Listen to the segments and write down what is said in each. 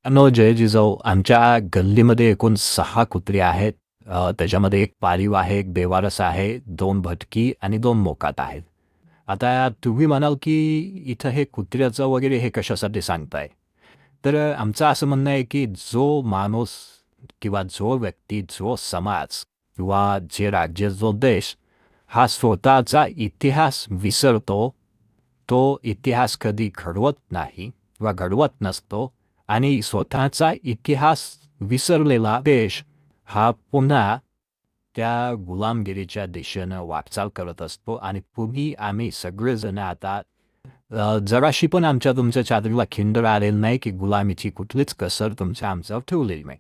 जय जिजाऊ, आमच्या गल्लीमध्ये एकूण 6 कुत्री आहेत. त्याच्यामध्ये 1 पाळीव आहे, 1 बेवारस आहे, 2 भटकी आणि 2 मोकाट आहेत. आता तुम्ही म्हणाल, की इथं हे कुत्र्याचं वगैरे हे कशासाठी सांगताय? तर आमचं असं म्हणणं आहे, की जो माणूस किंवा जो व्यक्ती, जो समाज किंवा जे राज्य, जो देश हा स्वतःचा इतिहास विसरतो, तो इतिहास कधी घडवत नाही किंवा घडवत नसतो आणि स्वतःचा इतिहास विसरलेला देश हा पुन्हा त्या गुलामगिरीच्या दिशेनं वाटचाल करत असतो आणि तुम्ही आम्ही सगळेजण आता जराशी पण आमच्या तुमच्या चादरीला खिंड आलेली नाही की गुलामीची कुठलीच कसर तुमच्या आमच्यावर ठेवलेली नाही.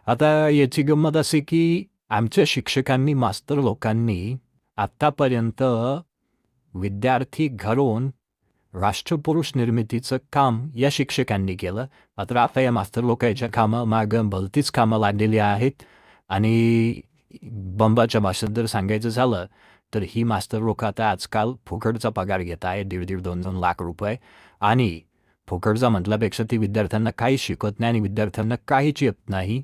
आता याची गंमत अशी की आमच्या शिक्षकांनी, मास्तर लोकांनी आत्तापर्यंत विद्यार्थी घडवून राष्ट्रपुरुष निर्मितीचं काम या शिक्षकांनी केलं. मात्र आता या मास्तर लोकांच्या कामामागं भलतीच कामं लागलेली आहेत आणि बंबाच्या भाषेत जर सांगायचं झालं तर ही मास्तर लोकं आता आजकाल फुकटचा पगार घेत आहे, 1.5-1.5, 2-2 लाख रुपये. आणि फुकटचा म्हटल्यापेक्षा ती विद्यार्थ्यांना काही शिकवत नाही आणि विद्यार्थ्यांना काहीच येत नाही.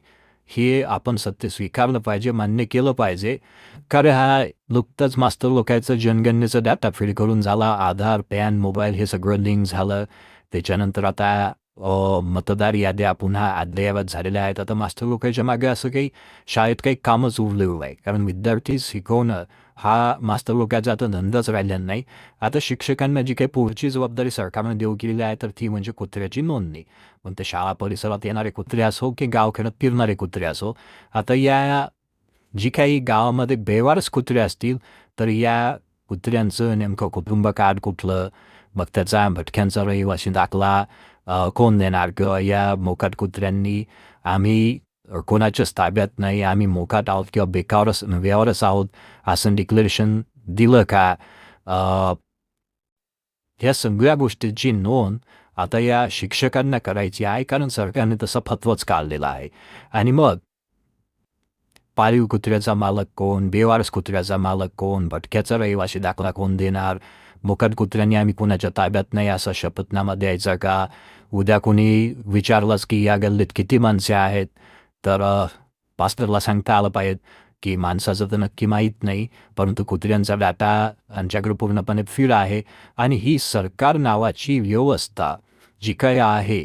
हे आपण सत्य स्वीकारलं पाहिजे, मान्य केलं पाहिजे. कारण हा नुकतंच मास्तर लोकांचं जनगणनेचं डाटा फीड करून झाला, आधार, पॅन, मोबाईल हे सगळं लिंक झालं. त्याच्यानंतर आता मतदार याद्या पुन्हा अद्ययावत झालेल्या आहेत. आता मास्तर लोकांच्या मागे असं काही शाळेत काही कामच उरलेलं आहे. कारण विद्यार्थी शिकवणं हा मास्तर लोकांचा आता धंदाच राहिलेला नाही. आता शिक्षकांना जी काही पुढची जबाबदारी सरकारनं देऊ केलेली आहे तर ती म्हणजे कुत्र्याची नोंदणी. पण ते शाळा परिसरात येणारे कुत्रे असो की गावखेड्यात फिरणारे कुत्रे असो, आता या जी काही गावामध्ये बेवारस कुत्रे असतील तर या कुत्र्यांचं नेमकं कुटुंब कार्ड कुठलं, मग त्याचा भटक्यांचा रहिवासी दाखला कोण देणार, किंवा या मोकाट कुत्र्यांनी आम्ही कोणाच्याच ताब्यात नाही, आम्ही मोकाट आहोत किंवा बेवारस आहोत असं डिक्लेरेशन दिलं का? ह्या सगळ्या गोष्टींची नोंद आता या शिक्षकांना करायची आहे, कारण सरकारने तसा फतवाच काढलेला आहे. आणि मग पाळीव कुत्र्याचा मालक कोण, बेवारस कुत्र्याचा मालक कोण, भटक्याचा रहिवासी दाखला कोण देणार, मोकाट कुत्र्यांनी आम्ही कोणाच्या ताब्यात नाही असा शपथनामा द्यायचा का? उद्या कोणी विचारलंच की या गल्लीत किती माणसे आहेत, तर पास्टरला सांगता आलं पाहिजे की माणसाचं तर नक्की माहीत नाही, परंतु कुत्र्यांचा डाटा आमच्याकडे पूर्णपणे फीड आहे. आणि ही सरकार नावाची व्यवस्था जी काही आहे,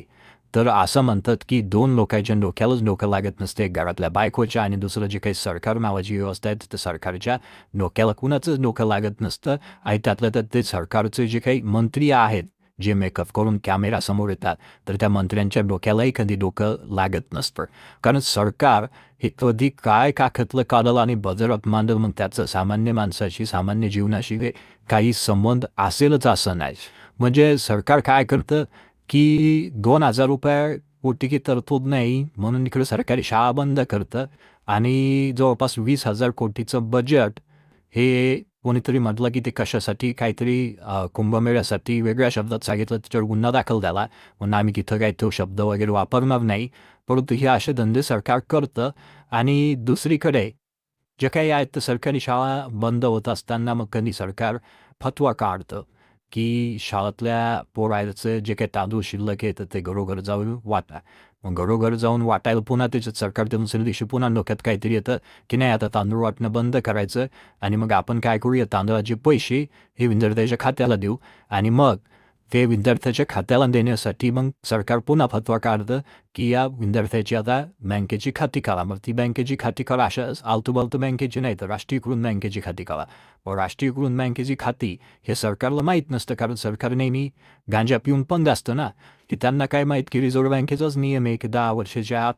तर असं म्हणतात की 2 लोकांच्या डोक्यालाच डोकं लागत नसते, घरातल्या बायकोच्या, आणि दुसरं जे काही सरकार नावाची व्यवस्था आहे तर सरकारच्या डोक्याला कुणाचंच डोकं लागत नसतं. आणि त्यातलं तर ते सरकारचे जे काही मंत्री आहेत, जे मेकअप करून कॅमेरासमोर येतात, तर त्या मंत्र्यांच्या डोक्यालाही कधी डोकं लागत नसतं. कारण सरकार हे कधी काय काखतलं काढलं आणि बजारात मांडलं, मग त्याचं सामान्य माणसाशी, सामान्य जीवनाशी काही संबंध असेलच असं नाही. म्हणजे सरकार काय करतं की ₹2,000 कोटी तरतूद नाही म्हणून इकडे सरकारी शाळा बंद करतं आणि जवळपास 20,000 कोटीचं बजेट हे कोणीतरी म्हटलं की ते कशासाठी, काहीतरी कुंभमेळ्यासाठी वेगळ्या शब्दात सांगितलं, त्याच्यावर गुन्हा दाखल झाला. म्हणून आम्ही तिथं काही तो शब्द वगैरे वापरणार नाही. परंतु हे असे धंदे सरकार करतं. आणि दुसरीकडे जे काही आहेत तर सरकारी शाळा बंद होत असताना मग कधी सरकार फतवा काढतं की शाळेतल्या पोराचं जे काही तांदूळ शिल्लक आहे तर ते घरोघर जाऊन वाटा. मग घरोघर जाऊन वाटायला पुन्हा त्याच्यात सरकार त्या दुसऱ्या दिवशी पुन्हा डोक्यात काहीतरी येतं की नाही, आता तांदूळ वाटणं बंद करायचं आणि मग आपण काय करूया, तांदळाचे पैसे हे विद्यार्थ्याच्या खात्याला देऊ. आणि मग ते विद्यार्थ्याच्या खात्याला देण्यासाठी मग सरकार पुन्हा फतवा काढतं की या विद्यार्थ्याची आता बँकेची खाती काढा. मग ती बँकेची खाती काढा अशा आलतूबालतू बँकेची नाही तर राष्ट्रीयकृत बँकेची खाती काढा. व राष्ट्रीयकृत बँकेची खाती हे सरकारला माहीत नसतं, कारण सरकार नेहमी गांजा पिऊन बंद असतं ना, की त्यांना काय माहीत की रिझर्व्ह बँकेचाच नियम आहे की 10 वर्षाच्या आत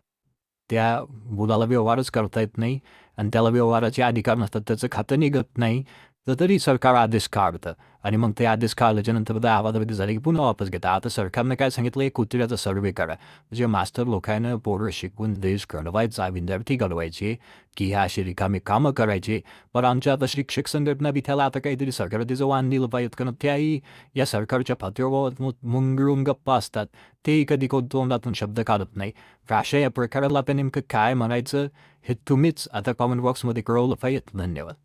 त्या मुलाला व्यवहारच करता येत नाही आणि त्याला व्यवहाराचे अधिकार नसतात, त्याचं खातं निघत नाही. तर तरी सरकार आदेश काढतं आणि मग ते आदेश काढल्याच्यानंतर 10 झाले की पुन्हा वापस घेतात. आता सरकारनं काय सांगितलं, एक कुत्र्याचा सर्वे करा. म्हणजे मास्तर लोकांना पोरं शिकवून देश घडवायचा, विद्यार्थी घडवायचे की ह्या अशी रिकामी कामं करायची. पण आमच्या आता शिक्षक संघटना बी त्याला आता काहीतरी सरकार त्याचं वाण दिलं पाहिजेत, कारण त्याही या सरकारच्या फतव्यावर मुंगळून गप्पा असतात. तेही कधी तोंडातून शब्द काढत नाही. अशा या प्रकाराला आता नेमकं काय म्हणायचं हे तुम्हीच आता कॉमेंट बॉक्समध्ये कळवलं पाहिजे. धन्यवाद.